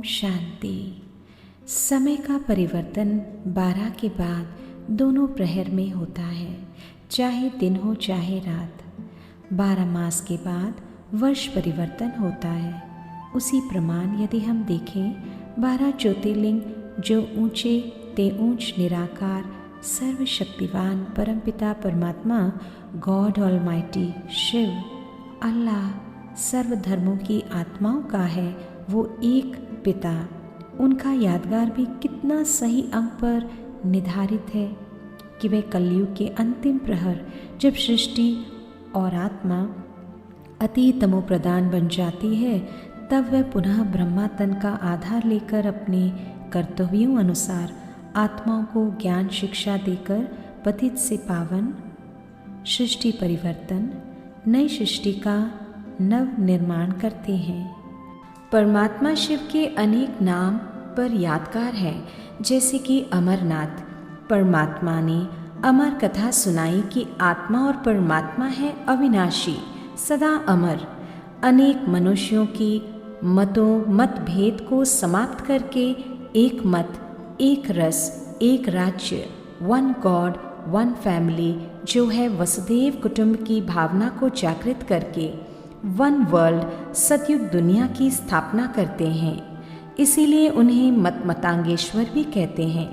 शांति। समय का परिवर्तन 12 के बाद दोनों प्रहर में होता है, चाहे दिन हो चाहे रात। 12 मास के बाद वर्ष परिवर्तन होता है। उसी प्रमाण यदि हम देखें 12 ज्योतिर्लिंग जो ऊंचे ते ऊंच निराकार सर्वशक्तिवान परमपिता परमात्मा गॉड ऑलमाइटी शिव अल्लाह सर्वधर्मों की आत्माओं का है, वो एक पिता। उनका यादगार भी कितना सही अंक पर निर्धारित है कि वह कलयुग के अंतिम प्रहर जब सृष्टि और आत्मा अति तमो प्रधान बन जाती है, तब वह पुनः ब्रह्मा तन का आधार लेकर अपने कर्तव्यों अनुसार आत्माओं को ज्ञान शिक्षा देकर पतित से पावन सृष्टि परिवर्तन नई सृष्टि का नव निर्माण करते हैं। परमात्मा शिव के अनेक नाम पर यादगार है, जैसे कि अमरनाथ। परमात्मा ने अमर कथा सुनाई कि आत्मा और परमात्मा है अविनाशी, सदा अमर। अनेक मनुष्यों की मतभेद को समाप्त करके एक मत, एक रस, एक राज्य, वन गॉड वन फैमिली जो है वसुदेव कुटुंब की भावना को जागृत करके वन वर्ल्ड सतयुग दुनिया की स्थापना करते हैं। इसीलिए उन्हें मतंगेश्वर भी कहते हैं।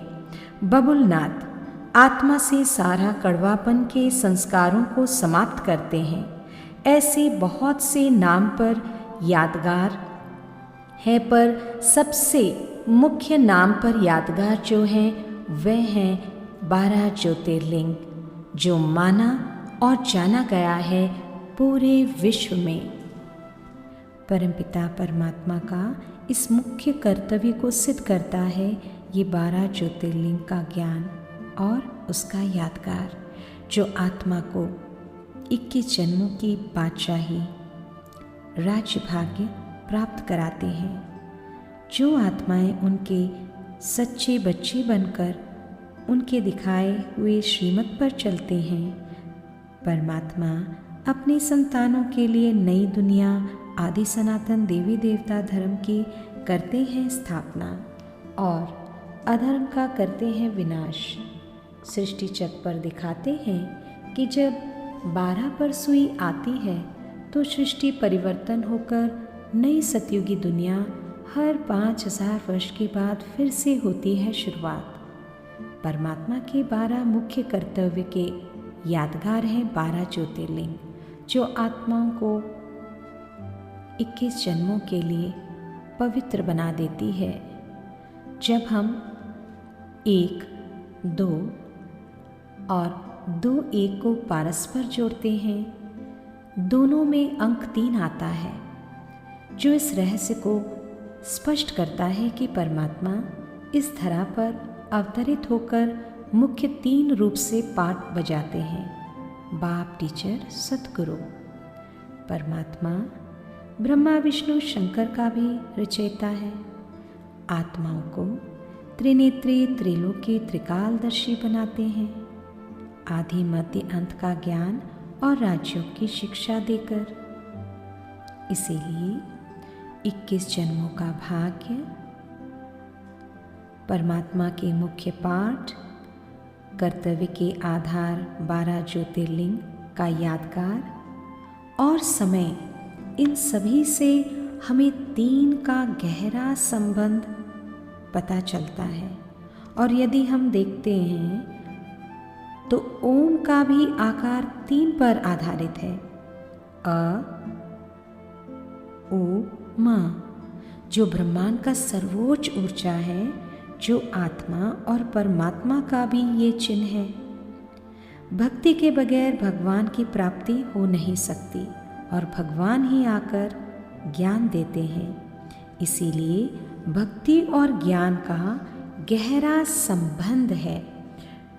बबुलनाथ आत्मा से सारा कड़वापन के संस्कारों को समाप्त करते हैं। ऐसे बहुत से नाम पर यादगार है, पर सबसे मुख्य नाम पर यादगार जो है वह हैं 12 ज्योतिर्लिंग, जो माना और जाना गया है पूरे विश्व में। परमपिता परमात्मा का इस मुख्य कर्तव्य को सिद्ध करता है ये 12 ज्योतिर्लिंग का ज्ञान और उसका यादगार, जो आत्मा को 21 जन्मों की बादशाही राज्य भाग्य प्राप्त कराते हैं। जो आत्माएं उनके सच्चे बच्चे बनकर उनके दिखाए हुए श्रीमत पर चलते हैं, परमात्मा अपने संतानों के लिए नई दुनिया आदि सनातन देवी देवता धर्म की करते हैं स्थापना और अधर्म का करते हैं विनाश। सृष्टि चक्र पर दिखाते हैं कि जब 12 पर सुई आती है तो सृष्टि परिवर्तन होकर नई सतयुगी दुनिया हर 5000 वर्ष के बाद फिर से होती है शुरुआत। परमात्मा के 12 मुख्य कर्तव्य के यादगार हैं 12 ज्योतिर्लिंग, जो आत्माओं को 21 जन्मों के लिए पवित्र बना देती है। जब हम 1, 2 और 2, 1 को परस्पर जोड़ते हैं, दोनों में अंक 3 आता है, जो इस रहस्य को स्पष्ट करता है कि परमात्मा इस धरा पर अवतरित होकर मुख्य 3 रूप से पाठ बजाते हैं। बाप, टीचर, सतगुरु। परमात्मा ब्रह्मा विष्णु शंकर का भी रचयिता है। आत्माओं को त्रिनेत्री त्रिलोकी त्रिकालदर्शी बनाते हैं, आदि मध्य अंत का ज्ञान और राज्यों की शिक्षा देकर। इसीलिए 21 जन्मों का भाग्य, परमात्मा के मुख्य पाठ, कर्तव्य के आधार 12 ज्योतिर्लिंग का यादगार और समय, इन सभी से हमें 3 का गहरा संबंध पता चलता है। और यदि हम देखते हैं तो ओम का भी आकार 3 पर आधारित है। अ, ओ, म, जो ब्रह्मांड का सर्वोच्च ऊर्जा है, जो आत्मा और परमात्मा का भी ये चिन्ह है। भक्ति के बगैर भगवान की प्राप्ति हो नहीं सकती और भगवान ही आकर ज्ञान देते हैं। इसीलिए भक्ति और ज्ञान का गहरा संबंध है,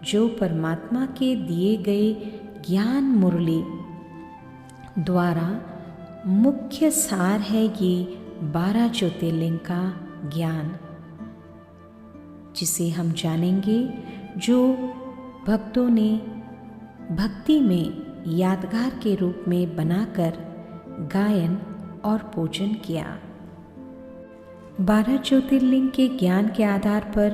जो परमात्मा के दिए गए ज्ञान मुरली द्वारा मुख्य सार है ये 12 ज्योतिर्लिंग का ज्ञान, जिसे हम जानेंगे, जो भक्तों ने भक्ति में यादगार के रूप में बनाकर गायन और पूजन किया। 12 ज्योतिर्लिंग के ज्ञान के आधार पर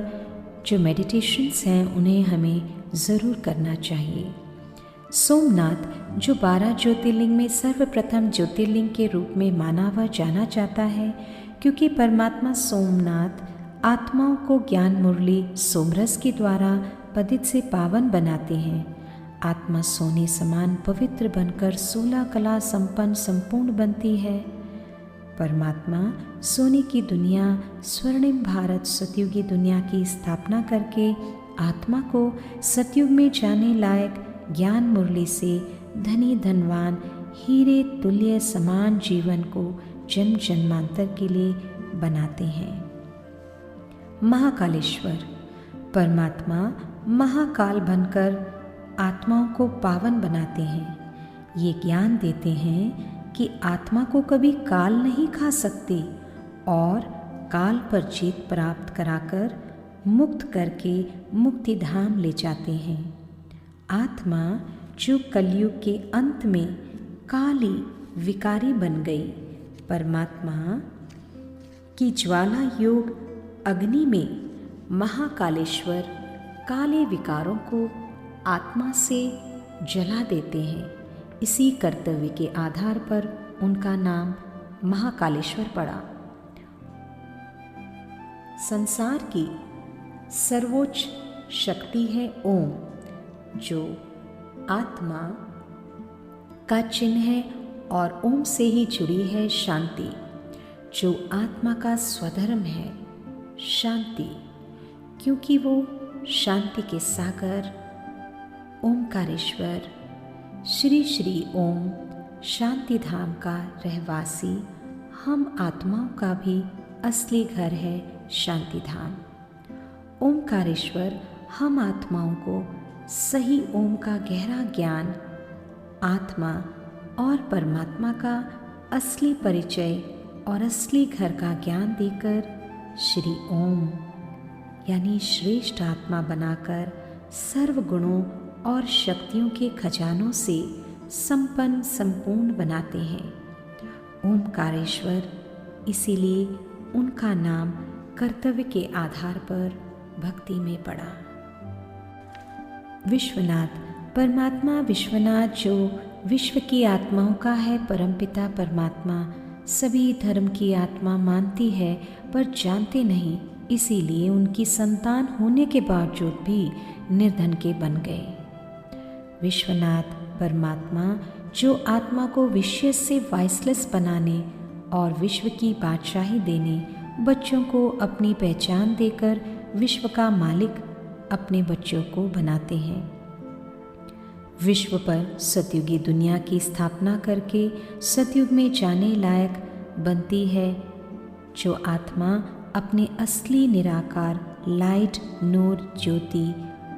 जो मेडिटेशंस हैं उन्हें हमें ज़रूर करना चाहिए। सोमनाथ जो 12 ज्योतिर्लिंग में सर्वप्रथम ज्योतिर्लिंग के रूप में माना व जाना जाता है, क्योंकि परमात्मा सोमनाथ आत्माओं को ज्ञान मुरली सोमरस के द्वारा पतित से पावन बनाते हैं। आत्मा सोने समान पवित्र बनकर 16 कला संपन्न संपूर्ण बनती है। परमात्मा सोने की दुनिया स्वर्णिम भारत सतयुगी दुनिया की स्थापना करके आत्मा को सतयुग में जाने लायक ज्ञान मुरली से धनी धनवान हीरे तुल्य समान जीवन को जन्म जन्मांतर के लिए बनाते हैं। महाकालेश्वर परमात्मा महाकाल बनकर आत्माओं को पावन बनाते हैं। ये ज्ञान देते हैं कि आत्मा को कभी काल नहीं खा सकते और काल पर जीत प्राप्त कराकर मुक्त करके मुक्ति धाम ले जाते हैं। आत्मा जो कलयुग के अंत में काली विकारी बन गई, परमात्मा की ज्वाला योग अग्नि में महाकालेश्वर काले विकारों को आत्मा से जला देते हैं। इसी कर्तव्य के आधार पर उनका नाम महाकालेश्वर पड़ा। संसार की सर्वोच्च शक्ति है ओम, जो आत्मा का चिन्ह है, और ओम से ही जुड़ी है शांति, जो आत्मा का स्वधर्म है शांति, क्योंकि वो शांति के सागर ओमकारेश्वर श्री श्री ओम शांति धाम का रहवासी हम आत्माओं का भी असली घर है शांति धाम। ओमकारेश्वर हम आत्माओं को सही ओम का गहरा ज्ञान, आत्मा और परमात्मा का असली परिचय और असली घर का ज्ञान देकर श्री ओम यानी श्रेष्ठ आत्मा बनाकर सर्व गुणों और शक्तियों के खजानों से संपन्न संपूर्ण बनाते हैं। ओमकारेश्वर, इसीलिए उनका नाम कर्तव्य के आधार पर भक्ति में पड़ा। विश्वनाथ परमात्मा विश्वनाथ जो विश्व की आत्माओं का है परमपिता परमात्मा सभी धर्म की आत्मा मानती है पर जानते नहीं, इसीलिए उनकी संतान होने के बावजूद भी निर्धन के बन गए। विश्वनाथ परमात्मा जो आत्मा को विषय से वाइसलेस बनाने और विश्व की बादशाही देने, बच्चों को अपनी पहचान देकर विश्व का मालिक अपने बच्चों को बनाते हैं। विश्व पर सतयुगी दुनिया की स्थापना करके सतयुग में जाने लायक बनती है, जो आत्मा अपने असली निराकार लाइट नूर ज्योति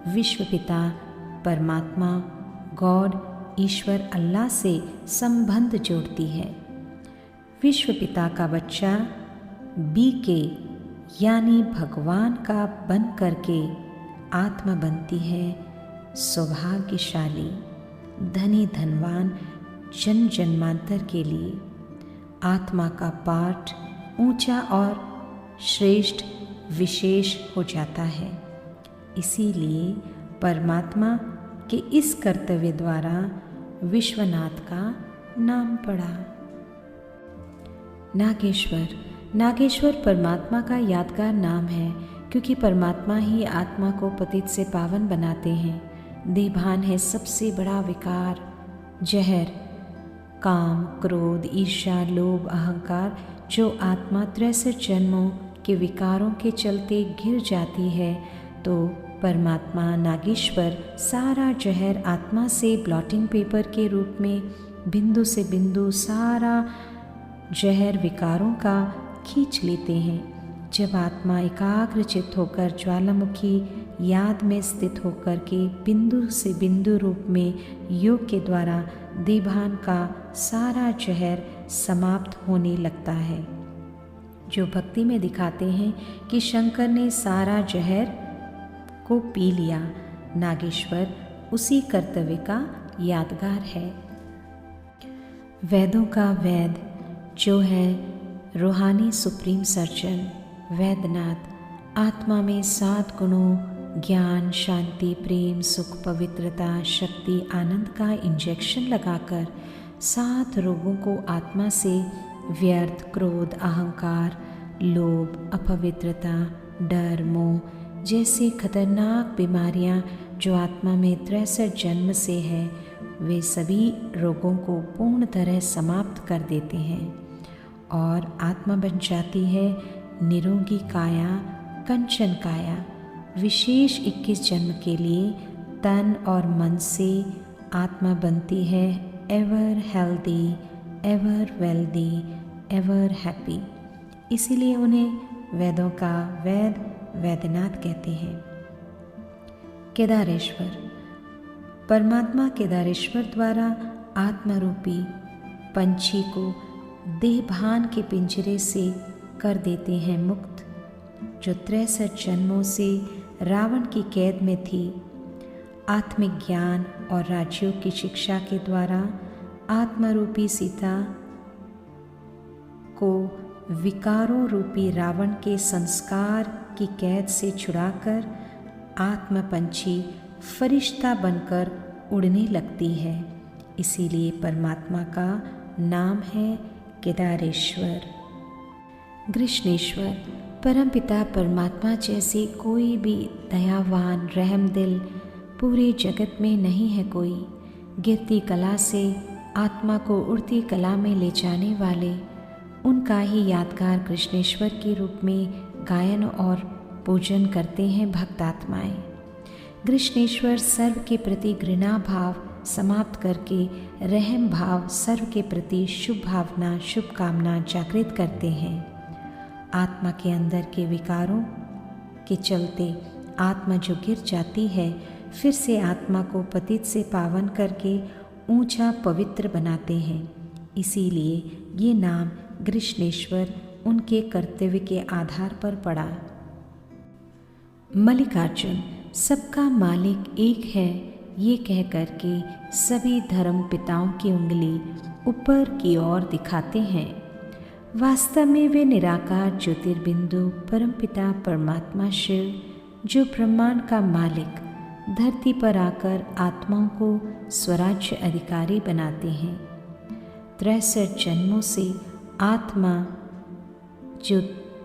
विश्व पिता परमात्मा गॉड ईश्वर अल्लाह से संबंध जोड़ती है। विश्व पिता का बच्चा बीके यानी भगवान का बन करके आत्मा बनती है सौभाग्यशाली धनी धनवान जन्म जन्मांतर के लिए। आत्मा का पाठ ऊंचा और श्रेष्ठ विशेष हो जाता है। इसीलिए परमात्मा के इस कर्तव्य द्वारा विश्वनाथ का नाम पड़ा। नागेश्वर नागेश्वर परमात्मा का यादगार नाम है, क्योंकि परमात्मा ही आत्मा को पतित से पावन बनाते हैं। देभान है सबसे बड़ा विकार, जहर, काम, क्रोध, ईर्ष्या, लोभ, अहंकार, जो आत्मा 63 जन्मों के विकारों के चलते घिर जाती है, तो परमात्मा नागेश्वर सारा जहर आत्मा से ब्लॉटिंग पेपर के रूप में बिंदु से बिंदु सारा जहर विकारों का खींच लेते हैं। जब आत्मा एकाग्रचित होकर ज्वालामुखी याद में स्थित होकर के बिंदु से बिंदु रूप में योग के द्वारा देभान का सारा जहर समाप्त होने लगता है। जो भक्ति में दिखाते हैं कि शंकर ने सारा जहर को पी लिया, नागेश्वर उसी कर्तव्य का यादगार है। वेदों का वेद जो है रूहानी सुप्रीम सर्जन वैद्यनाथ आत्मा में 7 गुणों ज्ञान, शांति, प्रेम, सुख, पवित्रता, शक्ति, आनंद का इंजेक्शन लगाकर 7 रोगों को आत्मा से व्यर्थ, क्रोध, अहंकार, लोभ, अपवित्रता, डर, मोह जैसे खतरनाक बीमारियां जो आत्मा में 63 जन्म से है, वे सभी रोगों को पूर्ण तरह समाप्त कर देते हैं और आत्मा बन जाती है निरोगी काया, कंचन काया। विशेष 21 जन्म के लिए तन और मन से आत्मा बनती है ever healthy, ever wealthy, ever happy. इसीलिए उन्हें वेदों का वेद वैद्यनाथ कहते हैं। केदारेश्वर परमात्मा केदारेश्वर द्वारा आत्मरूपी पंछी को देहभान के पिंजरे से कर देते हैं मुक्त, जो 63 जन्मों से रावण की कैद में थी। आत्मिक ज्ञान और राजयोग की शिक्षा के द्वारा आत्मरूपी सीता को विकारों रूपी रावण के संस्कार की कैद से छुड़ाकर आत्मपंछी फरिश्ता बनकर उड़ने लगती है। इसीलिए परमात्मा का नाम है केदारेश्वर। कृष्णेश्वर परमपिता परमात्मा जैसे कोई भी दयावान रहमदिल पूरे जगत में नहीं है कोई। गिरती कला से आत्मा को उड़ती कला में ले जाने वाले उनका ही यादगार कृष्णेश्वर के रूप में गायन और पूजन करते हैं भक्तात्माएं। कृष्णेश्वर सर्व के प्रति घृणा भाव समाप्त करके रहम भाव, सर्व के प्रति शुभ भावना, शुभकामना जागृत करते हैं। आत्मा के अंदर के विकारों के चलते आत्मा जो गिर जाती है, फिर से आत्मा को पतित से पावन करके ऊंचा पवित्र बनाते हैं। इसीलिए ये नाम कृष्णेश्वर उनके कर्तव्य के आधार पर पड़ा। मल्लिकार्जुन सबका मालिक एक है, ये कह करके सभी धर्म पिताओं की उंगली ऊपर की ओर दिखाते हैं। वास्तव में वे निराकार ज्योतिर्बिंदु परमपिता परमात्मा शिव, जो ब्रह्मांड का मालिक, धरती पर आकर आत्माओं को स्वराज्य अधिकारी बनाते हैं। 63 जन्मों से आत्मा जो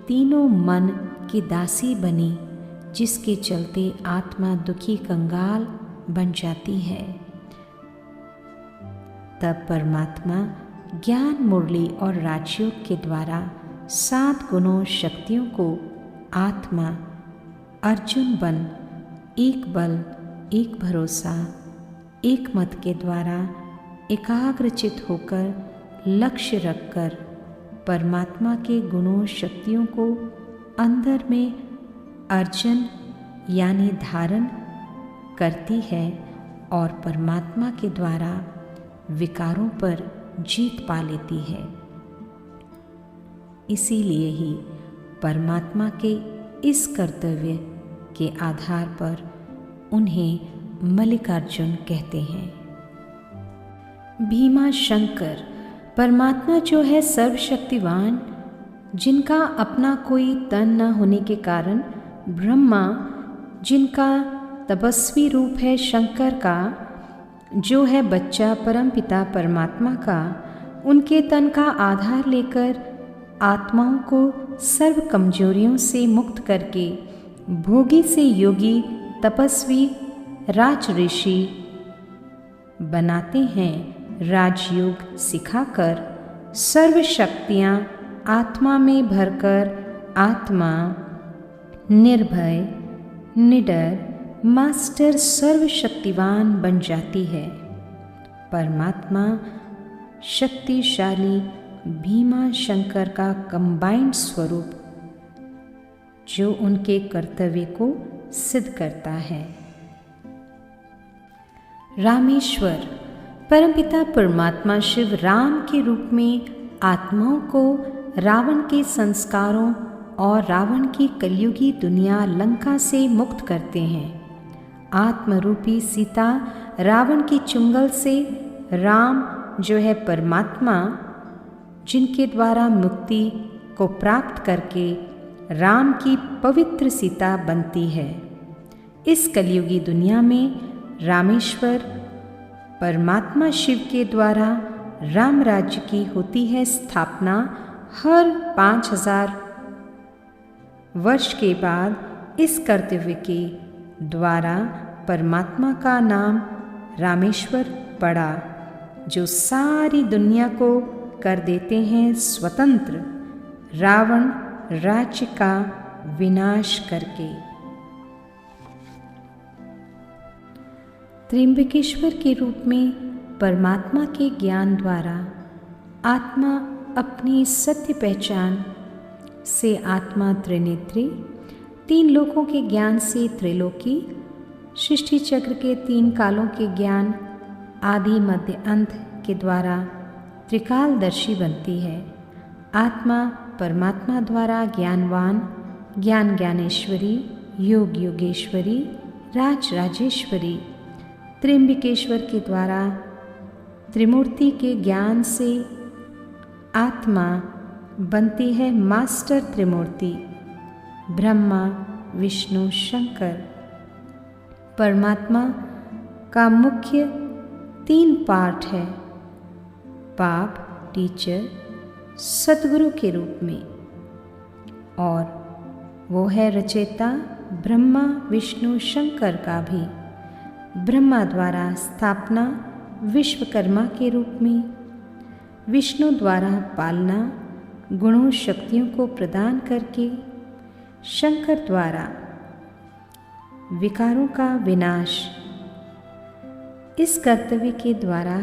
तीनों मन की दासी बनी, जिसके चलते आत्मा दुखी कंगाल बन जाती है, तब परमात्मा ज्ञान मुरली और राजयोग के द्वारा 7 गुणों शक्तियों को आत्मा अर्जुन बन एक बल, एक भरोसा, एक मत के द्वारा एकाग्रचित होकर लक्ष्य रखकर परमात्मा के गुणों शक्तियों को अंदर में अर्जन यानी धारण करती है और परमात्मा के द्वारा विकारों पर जीत पा लेती है। इसीलिए ही परमात्मा के इस कर्तव्य के आधार पर उन्हें मल्लिकार्जुन कहते हैं। भीमा शंकर परमात्मा जो है सर्वशक्तिवान, जिनका अपना कोई तन न होने के कारण ब्रह्मा, जिनका तपस्वी रूप है शंकर का, जो है बच्चा परमपिता परमात्मा का, उनके तन का आधार लेकर आत्माओं को सर्व कमजोरियों से मुक्त करके भोगी से योगी, तपस्वी, राज ऋषि बनाते हैं। राजयोग सिखाकर सर्व शक्तियाँ आत्मा में भरकर आत्मा निर्भय, निडर, मास्टर सर्वशक्तिवान बन जाती है। परमात्मा शक्तिशाली भीमा शंकर का कंबाइंड स्वरूप, जो उनके कर्तव्य को सिद्ध करता है। रामेश्वर परमपिता परमात्मा शिव राम के रूप में आत्माओं को रावण के संस्कारों और रावण की कलयुगी दुनिया लंका से मुक्त करते हैं। आत्मरूपी सीता रावण की चुंगल से राम जो है परमात्मा, जिनके द्वारा मुक्ति को प्राप्त करके राम की पवित्र सीता बनती है। इस कलयुगी दुनिया में रामेश्वर परमात्मा शिव के द्वारा राम राज्य की होती है स्थापना। हर 5000 वर्ष के बाद इस कर्तव्य के द्वारा परमात्मा का नाम रामेश्वर पड़ा, जो सारी दुनिया को कर देते हैं स्वतंत्र, रावण राज्य का विनाश करके। त्र्यंबकेश्वर के रूप में परमात्मा के ज्ञान द्वारा आत्मा अपनी सत्य पहचान से आत्मा त्रिनेत्री, 3 लोकों के ज्ञान से त्रिलोकी, सृष्टि चक्र के 3 कालों के ज्ञान आदि मध्य अंत के द्वारा त्रिकालदर्शी बनती है। आत्मा परमात्मा द्वारा ज्ञानवान, ज्ञान ज्ञानेश्वरी, योग योगेश्वरी, राज राजेश्वरी, त्र्यंबकेश्वर के द्वारा त्रिमूर्ति के ज्ञान से आत्मा बनती है मास्टर त्रिमूर्ति, ब्रह्मा विष्णु शंकर। परमात्मा का मुख्य 3 पार्ट है, बाप, टीचर, सद्गुरु के रूप में, और वो है रचयिता ब्रह्मा विष्णु शंकर का भी। ब्रह्मा द्वारा स्थापना विश्वकर्मा के रूप में, विष्णु द्वारा पालना गुणों शक्तियों को प्रदान करके, शंकर द्वारा विकारों का विनाश। इस कर्तव्य के द्वारा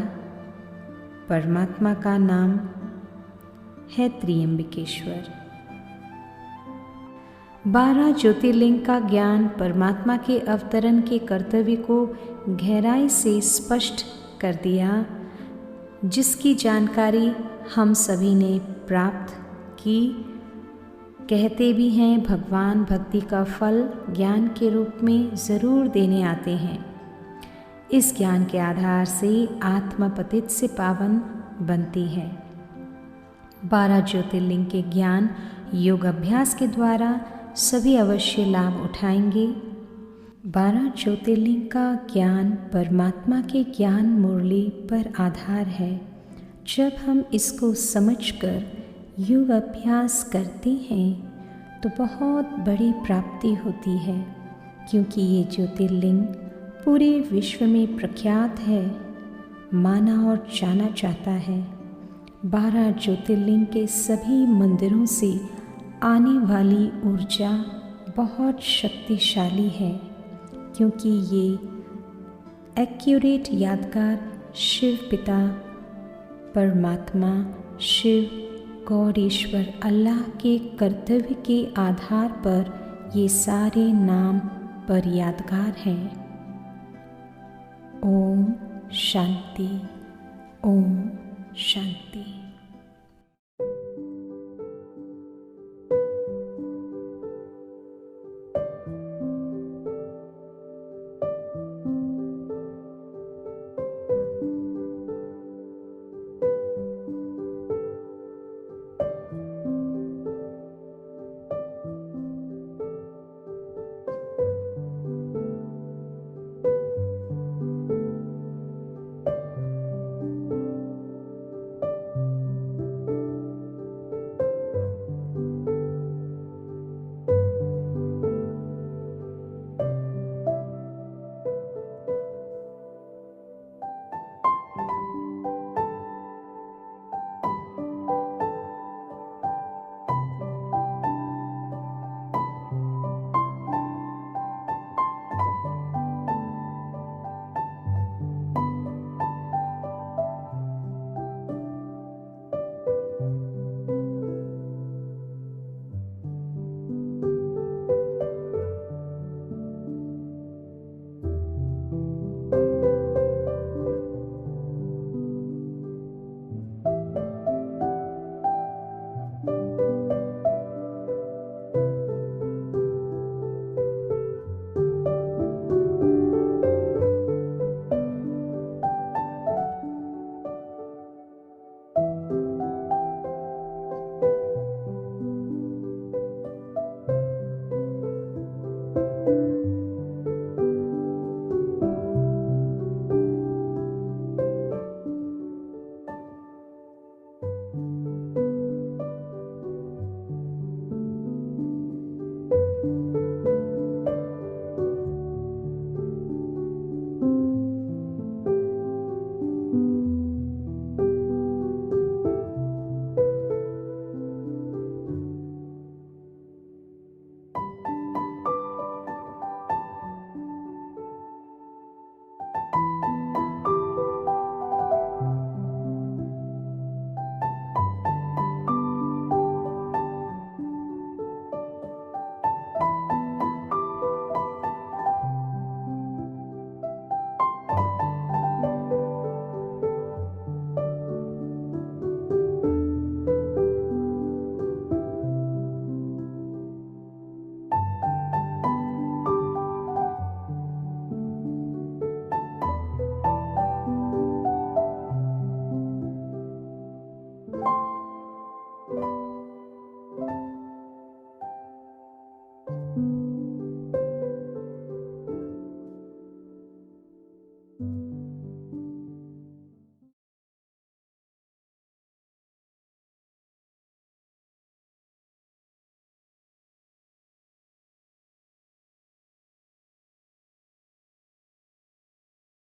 परमात्मा का नाम है त्र्यंबकेश्वर। 12 ज्योतिर्लिंग का ज्ञान परमात्मा के अवतरण के कर्तव्य को गहराई से स्पष्ट कर दिया, जिसकी जानकारी हम सभी ने प्राप्त की। कहते भी हैं भगवान भक्ति का फल ज्ञान के रूप में ज़रूर देने आते हैं। इस ज्ञान के आधार से आत्मा पतित से पावन बनती है। 12 ज्योतिर्लिंग के ज्ञान योग अभ्यास के द्वारा सभी अवश्य लाभ उठाएंगे। 12 ज्योतिर्लिंग का ज्ञान परमात्मा के ज्ञान मुरली पर आधार है। जब हम इसको समझकर योग अभ्यास करते हैं तो बहुत बड़ी प्राप्ति होती है, क्योंकि ये ज्योतिर्लिंग पूरे विश्व में प्रख्यात है, माना और जाना जाता है। 12 ज्योतिर्लिंग के सभी मंदिरों से आने वाली ऊर्जा बहुत शक्तिशाली है, क्योंकि ये एक्यूरेट यादगार शिव पिता परमात्मा शिव गॉड ईश्वर अल्लाह के कर्तव्य के आधार पर ये सारे नाम पर यादगार हैं। ओम शांति, ओम शांति।